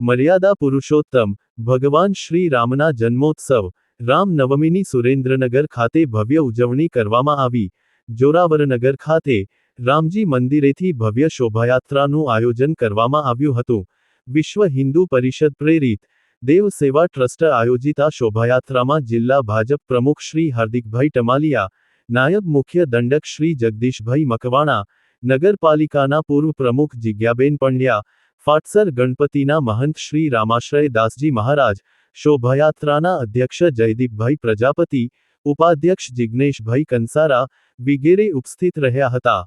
મર્યાદા પુરુષોત્તમ ભગવાન શ્રી રામના જન્મોત્સવ રામનવમીની સુરેન્દ્રનગર ખાતે ભવ્ય ઉજવણી કરવામાં આવી। જોરાવરનગર ખાતે રામજી મંદિરેથી ભવ્ય શોભાયાત્રાનું આયોજન કરવામાં આવ્યું હતું। વિશ્વ હિન્દુ પરિષદ પ્રેરિત દેવ સેવા ટ્રસ્ટ આયોજિત આ શોભાયાત્રામાં જિલ્લા ભાજપ પ્રમુખ શ્રી હાર્દિકભાઈ ટમાલિયા, નાયબ મુખ્ય દંડક શ્રી જગદીશભાઈ મકવાણા, નગરપાલિકાના પૂર્વ પ્રમુખ જિજ્ઞાબેન પંડ્યા, ફાટસર ગણપતિના મહંત શ્રી રામાશ્રય દાસજી મહારાજ, શોભાયાત્રાના અધ્યક્ષ જયદીપભાઈ પ્રજાપતિ, ઉપાધ્યક્ષ જિગ્નેશભાઈ કંસારા વિગેરે ઉપસ્થિત રહ્યા હતા।